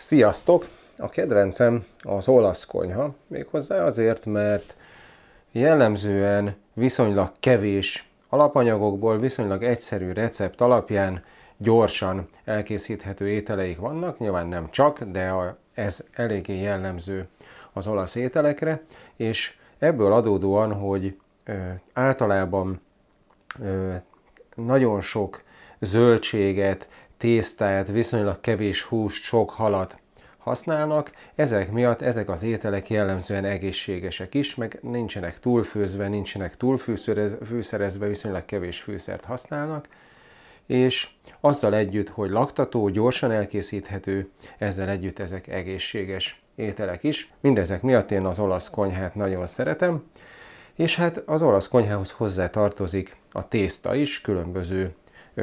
Sziasztok! A kedvencem az olasz konyha, méghozzá azért, mert jellemzően viszonylag kevés alapanyagokból, viszonylag egyszerű recept alapján gyorsan elkészíthető ételeik vannak, nyilván nem csak, de ez eléggé jellemző az olasz ételekre, és ebből adódóan, hogy általában nagyon sok zöldséget, tésztát, viszonylag kevés húst, sok halat használnak, ezek miatt ezek az ételek jellemzően egészségesek is, meg nincsenek túlfőzve, nincsenek túlfűszerezve, viszonylag kevés fűszert használnak, és azzal együtt, hogy laktató, gyorsan elkészíthető, ezzel együtt ezek egészséges ételek is. Mindezek miatt én az olasz konyhát nagyon szeretem, és hát az olasz konyhához hozzá tartozik a tészta is, különböző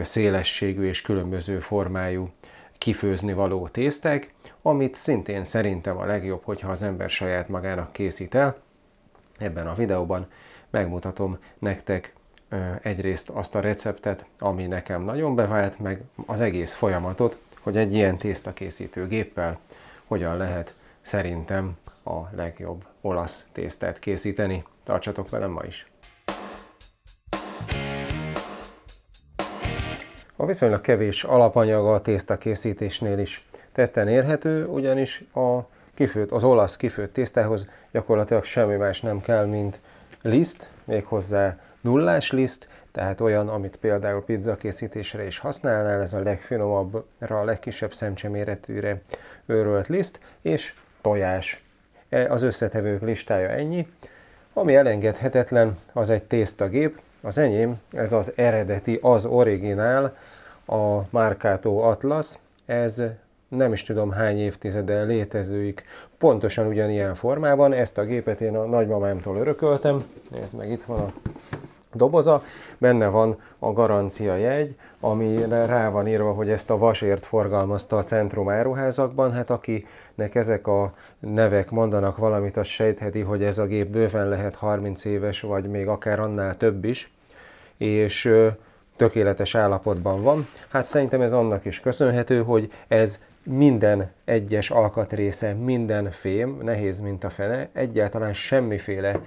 szélességű és különböző formájú kifőzni való tészták, amit szintén szerintem a legjobb, hogyha az ember saját magának készít el. Ebben a videóban megmutatom nektek egyrészt azt a receptet, ami nekem nagyon bevált, meg az egész folyamatot, hogy egy ilyen tésztakészítő géppel hogyan lehet szerintem a legjobb olasz tésztát készíteni. Tartsatok velem ma is! A viszonylag kevés alapanyaga a tésztakészítésnél is tetten érhető, ugyanis az olasz kifőtt tésztához gyakorlatilag semmi más nem kell, mint liszt, méghozzá nullás liszt, tehát olyan, amit például pizza készítésre is használnál, ez a legfinomabbra, a legkisebb szemcseméretűre őrölt liszt, és tojás. Az összetevők listája ennyi. Ami elengedhetetlen, az egy tésztagép. Az enyém, ez az eredeti, az originál, a Marcato Atlas. Ez nem is tudom hány évtizede létezőik pontosan ugyanilyen formában. Ezt a gépet én a nagymamámtól örököltem. Nézd meg, itt van a doboza. Benne van a garancia jegy, amire rá van írva, hogy ezt a vasért forgalmazta a Centrum áruházakban. Hát akinek ezek a nevek mondanak valamit, az sejtheti, hogy ez a gép bőven lehet 30 éves, vagy még akár annál több is, és tökéletes állapotban van. Hát szerintem ez annak is köszönhető, hogy ez minden egyes alkatrésze, minden fém, nehéz mint a fene, egyáltalán semmiféle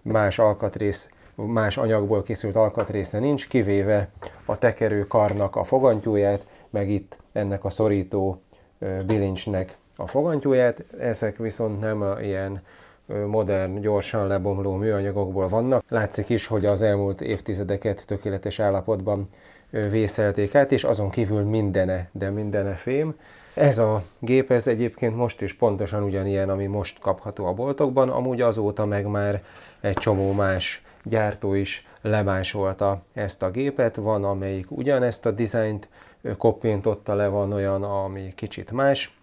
más alkatrész, más anyagból készült alkatrésze nincs, kivéve a tekerőkarnak a fogantyúját, meg itt ennek a szorító bilincsnek a fogantyúját. Ezek viszont nem ilyen modern, gyorsan lebomló műanyagokból vannak. Látszik is, hogy az elmúlt évtizedeket tökéletes állapotban vészelték át, és azon kívül mindene fém. Ez a gép, ez egyébként most is pontosan ugyanilyen, ami most kapható a boltokban, amúgy azóta meg már egy csomó más gyártó is lemásolta ezt a gépet. Van, amelyik ugyanezt a dizájnt koppintotta le, van olyan, ami kicsit más.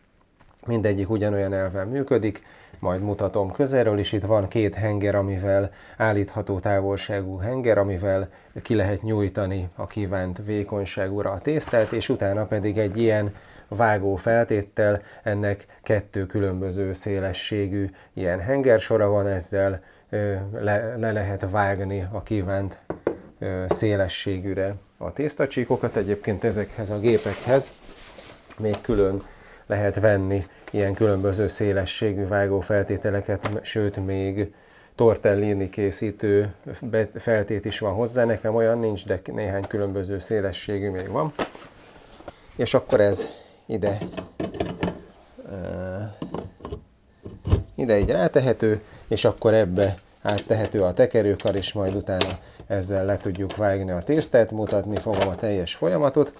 Mindegyik ugyanolyan elven működik, majd mutatom közelről is. Itt van két henger, amivel állítható távolságú henger, amivel ki lehet nyújtani a kívánt vékonyságúra a tésztát, és utána pedig egy ilyen vágó feltéttel, ennek kettő különböző szélességű ilyen hengersora van, ezzel le lehet vágni a kívánt szélességűre a tésztacsíkokat. Egyébként ezekhez a gépekhez még külön lehet venni ilyen különböző szélességű vágófeltételeket, sőt még tortellini készítő feltét is van hozzá. Nekem olyan nincs, de néhány különböző szélességű még van. És akkor ez ide így rátehető, és akkor ebbe áttehető a tekerőkar, és majd utána ezzel le tudjuk vágni a tésztát, mutatni fogom a teljes folyamatot.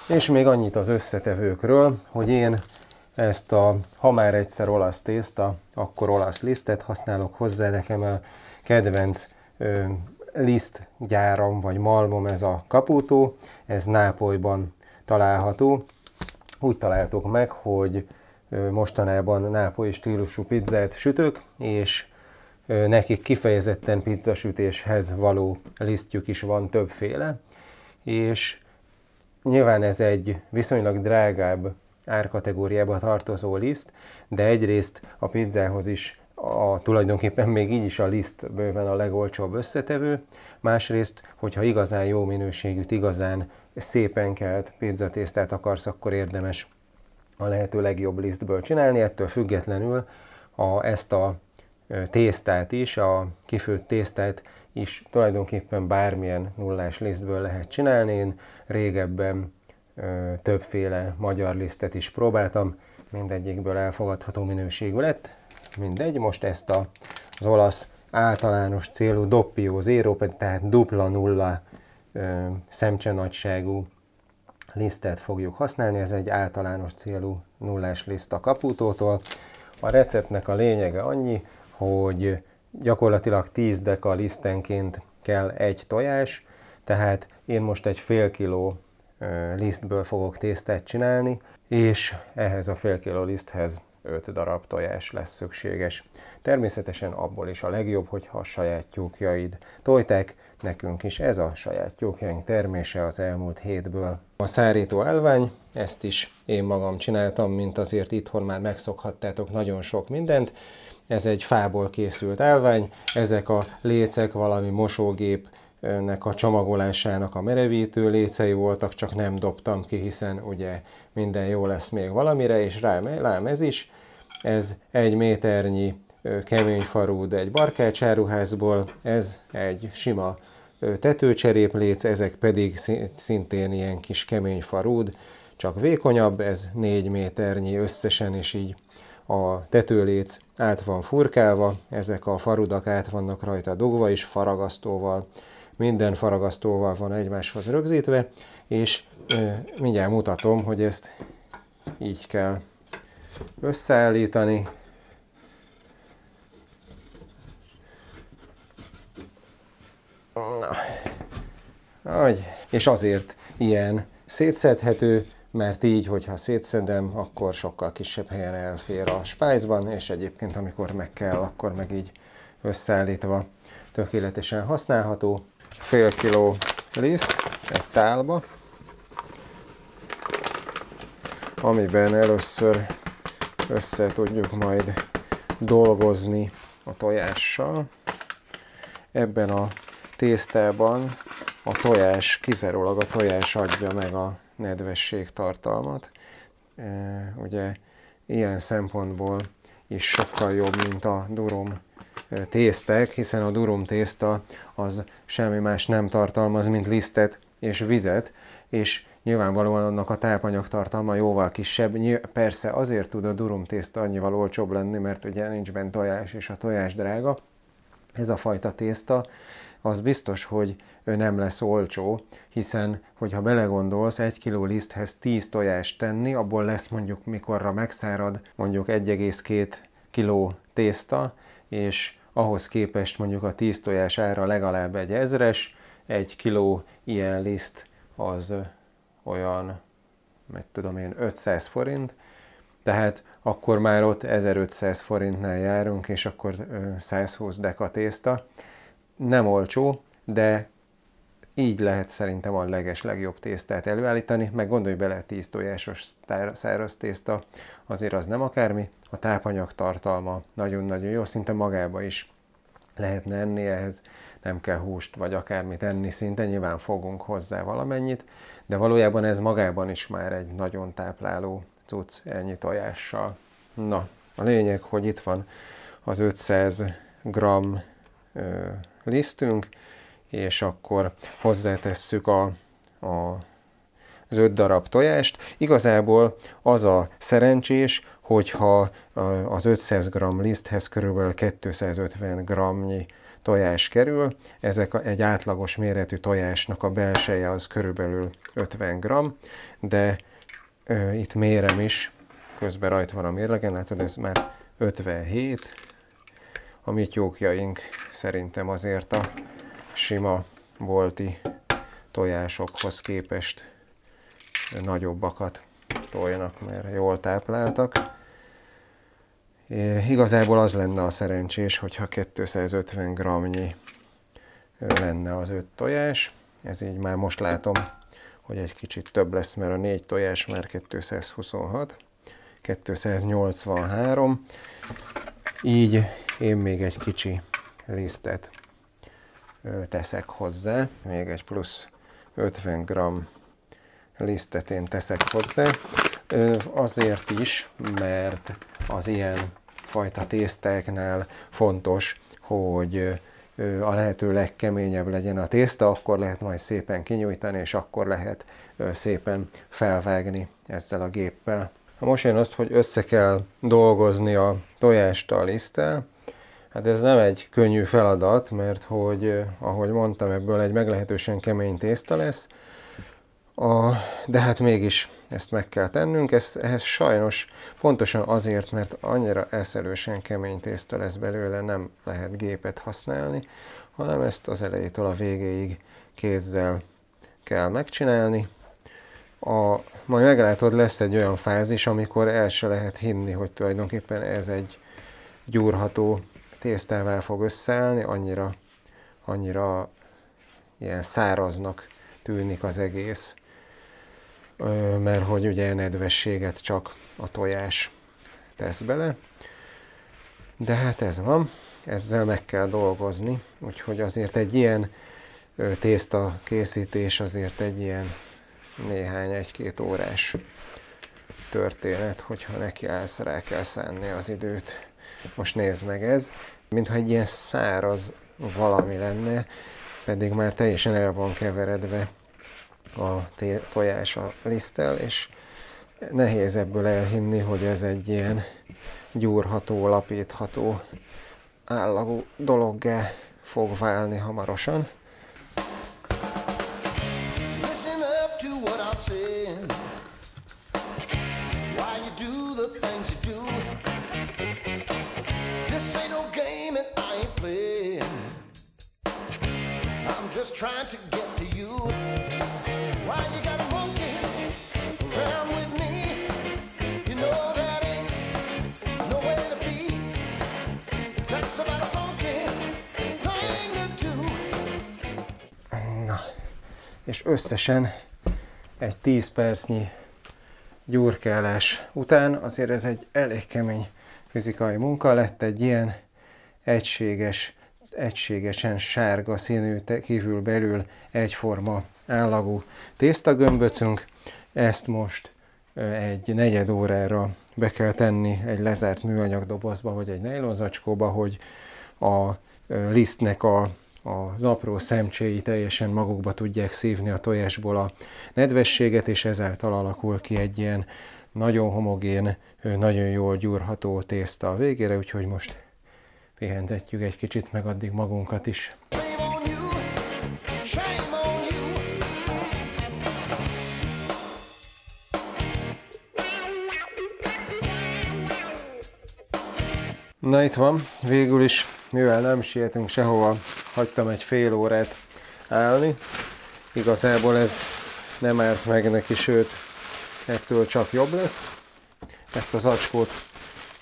És még annyit az összetevőkről, hogy én ezt ha már egyszer olasz tészta, akkor olasz lisztet használok hozzá. Nekem a kedvenc lisztgyáram vagy malmom ez a Caputo, ez Nápolyban található. Úgy találtuk meg, hogy mostanában nápolyi stílusú pizzát sütök, és nekik kifejezetten pizzasütéshez való lisztjük is van többféle, és nyilván ez egy viszonylag drágább árkategóriába tartozó liszt, de egyrészt a pizzához is tulajdonképpen még így is a liszt bőven a legolcsóbb összetevő, másrészt, hogyha igazán jó minőségűt, igazán szépen kelt pizzatésztát akarsz, akkor érdemes a lehető legjobb lisztből csinálni. Ettől függetlenül ezt a tésztát is, a kifőtt tésztát is tulajdonképpen bármilyen nullás lisztből lehet csinálni. Én régebben többféle magyar lisztet is próbáltam, mindegyikből elfogadható minőségű lett. Mindegy, most ezt az olasz általános célú Doppio Zero, tehát dupla nulla szemcsenagyságú lisztet fogjuk használni. Ez egy általános célú nullás liszt a Caputótól. A receptnek a lényege annyi, hogy gyakorlatilag 10 deka lisztenként kell egy tojás, tehát én most egy fél kiló lisztből fogok tésztát csinálni, és ehhez a fél kiló liszthez 5 darab tojás lesz szükséges. Természetesen abból is a legjobb, hogyha a saját tyúkjaid tojták, nekünk is ez a saját tyúkjaink termése az elmúlt hétből. A szárító állvány, ezt is én magam csináltam, mint azért itthon már megszokhattátok nagyon sok mindent. Ez egy fából készült állvány, ezek a lécek valami mosógépnek a csomagolásának a merevítő lécei voltak, csak nem dobtam ki, hiszen ugye minden jó lesz még valamire, és rám ez is. Ez 1 méternyi kemény farúd egy barkácsáruházból, ez egy sima tetőcserépléc, ezek pedig szintén ilyen kis kemény farúd, csak vékonyabb, ez 4 méternyi összesen, és így a tetőléc át van furkálva, ezek a farudak át vannak rajta dugva is faragasztóval, minden faragasztóval van egymáshoz rögzítve, és mindjárt mutatom, hogy ezt így kell összeállítani. És azért ilyen szétszedhető, mert így, hogyha szétszedem, akkor sokkal kisebb helyen elfér a spájzban, és egyébként amikor meg kell, akkor meg így összeállítva tökéletesen használható. Fél kiló liszt egy tálba, amiben először össze tudjuk majd dolgozni a tojással. Ebben a tésztában a tojás, kizárólag a tojás adja meg a nedvesség tartalmat. Ugye ilyen szempontból is sokkal jobb, mint a durum tésztek, hiszen a durum tészta az semmi más nem tartalmaz, mint lisztet és vizet, és nyilvánvalóan annak a tápanyag tartalma jóval kisebb. Persze azért tud a durum tészta annyival olcsóbb lenni, mert ugye nincs benne tojás, és a tojás drága. Ez a fajta tészta, az biztos, hogy nem lesz olcsó, hiszen, hogyha belegondolsz, 1 kiló liszthez 10 tojást tenni, abból lesz mondjuk, mikorra megszárad, mondjuk 1,2 kiló tészta, és ahhoz képest mondjuk a 10 tojás ára legalább 1000-es, 1 kiló ilyen liszt az olyan, meg tudom én, 500 forint, tehát akkor már ott 1500 forintnál járunk, és akkor 120 deka tészta. Nem olcsó, de így lehet szerintem a legjobb tésztát előállítani, meg gondolj bele, 10 tojásos száraz tészta, azért az nem akármi, a tápanyag tartalma nagyon-nagyon jó, szinte magába is lehetne enni, ehhez nem kell húst vagy akármit enni, szinte nyilván fogunk hozzá valamennyit, de valójában ez magában is már egy nagyon tápláló cucc ennyi tojással. Na, a lényeg, hogy itt van az 500 g lisztünk, és akkor hozzátesszük az 5 darab tojást. Igazából az a szerencsés, hogyha az 500 g liszthez körülbelül 250 g-nyi tojás kerül. Ezek egy átlagos méretű tojásnak a belseje az körülbelül 50 g, de itt mérem is, közben rajta van a mérlegen, látod, ez már 57. A mi tyúkjaink szerintem azért a sima bolti tojásokhoz képest nagyobbakat tojnak, mert jól tápláltak. Igazából az lenne a szerencsés, hogyha 250 g-nyi lenne az 5 tojás. Ez így már most látom, hogy egy kicsit több lesz, mert a 4 tojás már 226, 283. Így én még egy kicsi lisztet teszek hozzá, még egy plusz 50 g lisztet én teszek hozzá. Azért is, mert az ilyen fajta tésztáknál fontos, hogy a lehető legkeményebb legyen a tészta, akkor lehet majd szépen kinyújtani, és akkor lehet szépen felvágni ezzel a géppel. Most jön azt, hogy össze kell dolgozni a tojást a liszttel. Hát ez nem egy könnyű feladat, mert hogy, ahogy mondtam, ebből egy meglehetősen kemény tészta lesz, de hát mégis ezt meg kell tennünk, ehhez sajnos pontosan azért, mert annyira eszelősen kemény tészta lesz belőle, nem lehet gépet használni, hanem ezt az elejétől a végéig kézzel kell megcsinálni. Majd meglátod, lesz egy olyan fázis, amikor el se lehet hinni, hogy tulajdonképpen ez egy gyúrható tésztával fog összeállni, annyira ilyen száraznak tűnik az egész, mert hogy ugye nedvességet csak a tojás tesz bele. De hát ez van, ezzel meg kell dolgozni, úgyhogy azért egy ilyen tészta készítés azért egy ilyen néhány, egy-két órás történet, hogyha neki állsz, rá kell szánni az időt. Most nézd meg ez, mintha egy ilyen száraz valami lenne, pedig már teljesen el van keveredve a tojás a liszttel, és nehéz ebből elhinni, hogy ez egy ilyen gyúrható, lapítható állagú dologgá fog válni hamarosan. Just trying to get to you. Why you got a monkey around with me? You know that ain't no way to be. That's about a funky thing to do. Na, és összesen egy 10 percnyi gyúrkálás után azért ez egy elég kemény fizikai munka lett, egy ilyen egységesen sárga színű, kívül belül egyforma állagú tésztagömböcünk. Ezt most egy negyed órára be kell tenni egy lezárt műanyag dobozba, vagy egy nejlonzacskóba, hogy a lisztnek az apró szemcséi teljesen magukba tudják szívni a tojásból a nedvességet, és ezáltal alakul ki egy ilyen nagyon homogén, nagyon jól gyúrható tészta a végére, úgyhogy most pihentetjük egy kicsit, meg addig magunkat is. Na itt van, végül is, mivel nem sietünk sehova, hagytam egy fél órát állni. Igazából ez nem árt meg neki, sőt, ettől csak jobb lesz. Ezt az zacskót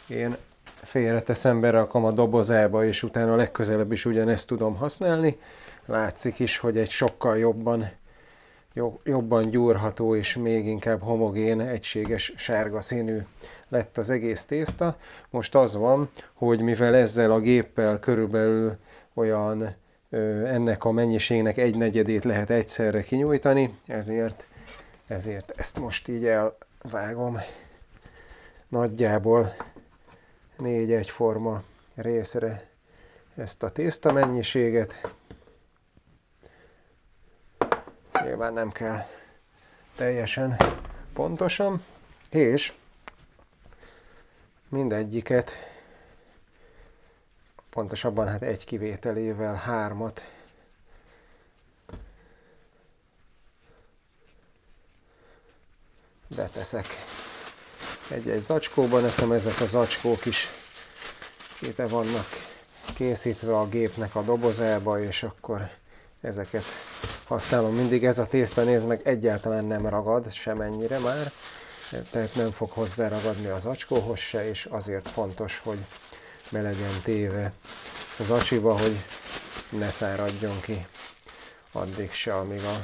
én félreteszem, berakom a dobozába, és utána legközelebb is ugyanezt tudom használni. Látszik is, hogy egy sokkal jobban gyúrható és még inkább homogén, egységes sárga színű lett az egész tészta. Most az van, hogy mivel ezzel a géppel körülbelül olyan ennek a mennyiségnek egy negyedét lehet egyszerre kinyújtani, ezért ezt most így elvágom nagyjából 4 egyforma részre ezt a tészta mennyiséget. Nyilván nem kell teljesen pontosan, és mindegyiket, pontosabban hát egy kivételével 3-at beteszek egy-egy zacskóba. Nekem ezek a zacskók is ide vannak készítve a gépnek a dobozába, és akkor ezeket használom mindig. Ez a tészta, nézd meg, egyáltalán nem ragad semennyire már, tehát nem fog hozzáragadni az zacskóhoz se, és azért fontos, hogy be legyen téve az zacsiba, hogy ne száradjon ki addig se, amíg a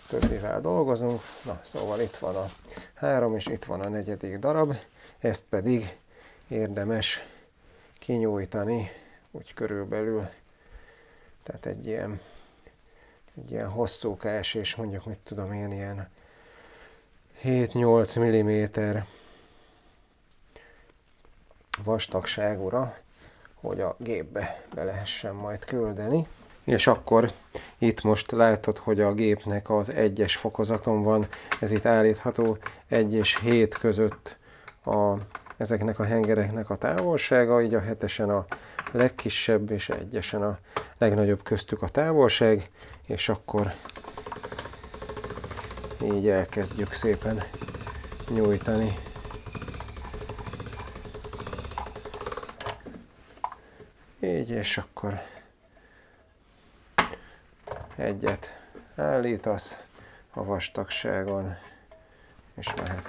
többivel dolgozunk. Na, szóval itt van a 3, és itt van a 4. darab, ezt pedig érdemes kinyújtani, úgy körülbelül, tehát egy ilyen hosszúkás, és mondjuk mit tudom én, ilyen 7-8 mm vastagságúra, hogy a gépbe be lehessen majd küldeni. És akkor itt most látod, hogy a gépnek az 1-es fokozaton van, ez itt állítható 1 és 7 között ezeknek a hengereknek a távolsága, így a 7-esen a legkisebb és 1-esen a legnagyobb köztük a távolság, és akkor így elkezdjük szépen nyújtani. Így, és akkor egyet állítasz a vastagságon, és mehet.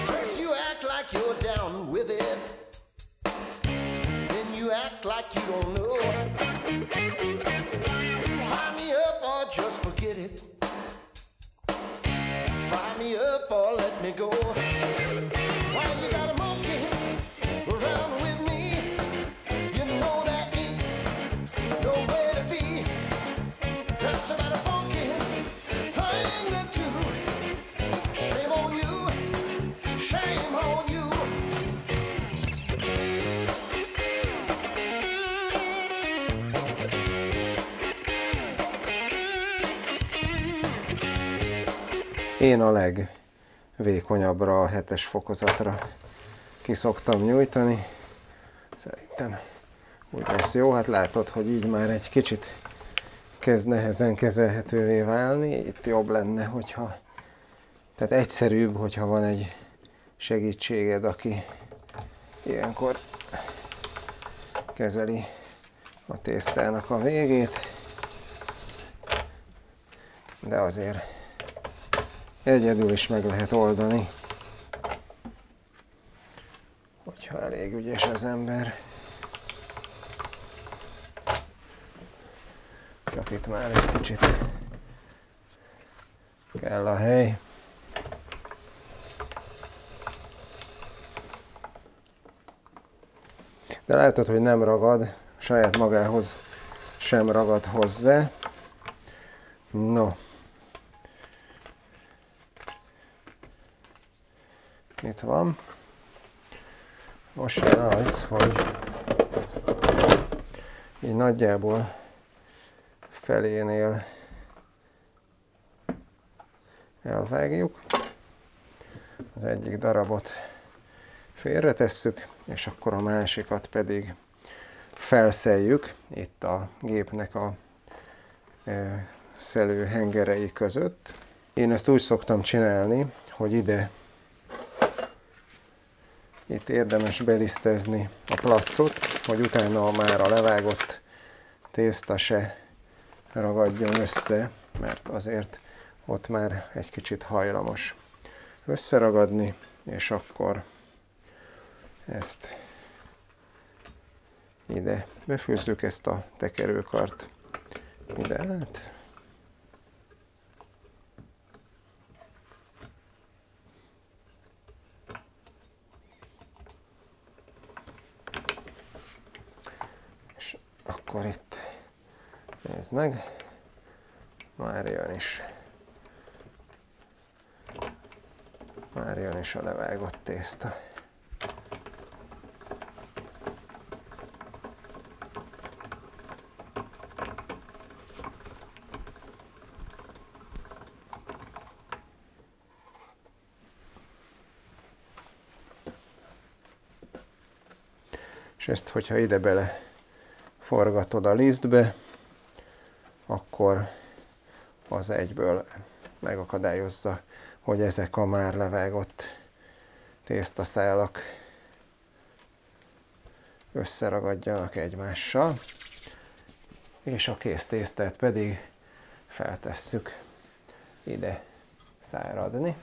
First you act like you're down with it, then you act like you don't know. Fire me up or just forget it. Fire me up or let me go. Why you got a monkey around with me? You know that ain't no way to be. That's about a funky thing to do. Shame on you, shame on you. Én a legvékonyabbra, a 7-es fokozatra ki szoktam nyújtani. Szerintem úgy lesz jó. Hát látod, hogy így már egy kicsit kezd nehezen kezelhetővé válni. Itt jobb lenne, hogyha... Tehát egyszerűbb, hogyha van egy segítséged, aki ilyenkor kezeli a tésztának a végét. De azért egyedül is meg lehet oldani, hogyha elég ügyes az ember. Csak itt már egy kicsit kell a hely. De látod, hogy nem ragad, saját magához sem ragad hozzá. No. Itt van. Most jön az, hogy így nagyjából felénél elvágjuk. Az egyik darabot félretesszük, és akkor a másikat pedig felszeljük itt a gépnek a szelő hengerei között. Én ezt úgy szoktam csinálni, hogy itt érdemes belisztezni a placot, hogy utána már a levágott tészta se ragadjon össze, mert azért ott már egy kicsit hajlamos összeragadni, és akkor ezt ide befűzzük, ezt a tekerőkart ide át. És akkor itt nézd meg, már jön is a levágott tészta. És ezt, hogyha ide bele forgatod a lisztbe, akkor az egyből megakadályozza, hogy ezek a már levágott tésztaszálak összeragadjanak egymással, és a kész tésztát pedig feltesszük ide száradni.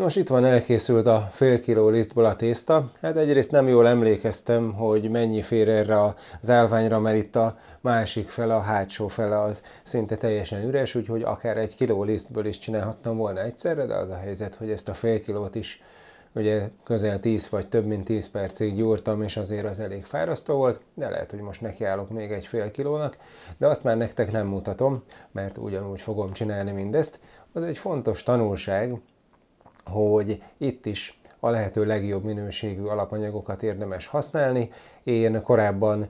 Nos, itt van, elkészült a fél kiló lisztból a tészta. Hát egyrészt nem jól emlékeztem, hogy mennyi fér erre az állványra, mert itt a másik fele, a hátsó fele az szinte teljesen üres, úgyhogy akár 1 kiló lisztből is csinálhattam volna egyszerre, de az a helyzet, hogy ezt a fél kilót is ugye közel 10 vagy több mint 10 percig gyúrtam, és azért az elég fárasztó volt, de lehet, hogy most nekiállok még egy fél kilónak, de azt már nektek nem mutatom, mert ugyanúgy fogom csinálni mindezt. Az egy fontos tanulság, hogy itt is a lehető legjobb minőségű alapanyagokat érdemes használni. Én korábban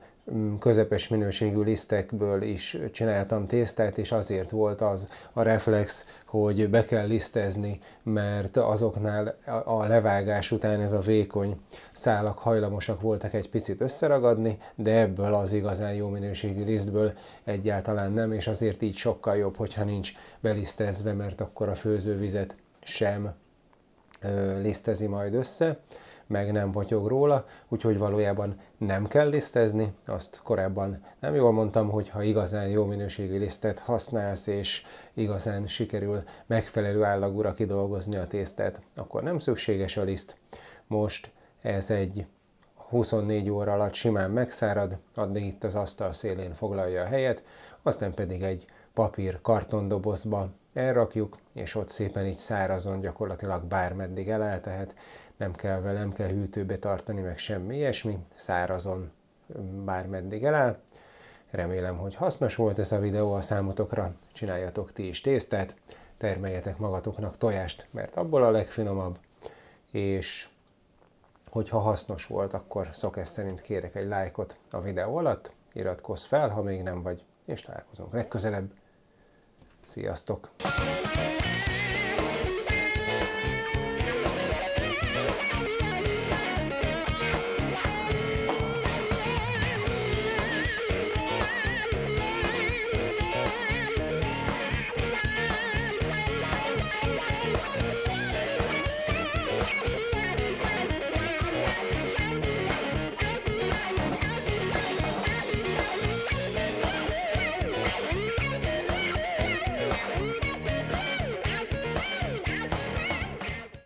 közepes minőségű lisztekből is csináltam tésztát, és azért volt az a reflex, hogy be kell lisztezni, mert azoknál a levágás után ez a vékony szálak hajlamosak voltak egy picit összeragadni, de ebből az igazán jó minőségű lisztből egyáltalán nem, és azért így sokkal jobb, hogyha nincs belisztezve, mert akkor a főzővizet sem lisztezi majd össze, meg nem potyog róla, úgyhogy valójában nem kell lisztezni. Azt korábban nem jól mondtam, hogy ha igazán jó minőségű lisztet használsz, és igazán sikerül megfelelő állagúra kidolgozni a tésztát, akkor nem szükséges a liszt. Most ez egy 24 óra alatt simán megszárad, addig itt az asztal szélén foglalja a helyet, aztán pedig egy papír kartondobozba elrakjuk, és ott szépen így szárazon gyakorlatilag bármeddig eláll, tehát nem kell hűtőbe tartani, meg semmi ilyesmi, szárazon bármeddig eláll. Remélem, hogy hasznos volt ez a videó a számotokra, csináljatok ti is tésztát, termeljetek magatoknak tojást, mert abból a legfinomabb, és hogyha hasznos volt, akkor szokás szerint kérek egy lájkot a videó alatt, iratkozz fel, ha még nem vagy, és találkozunk legközelebb. Sziasztok!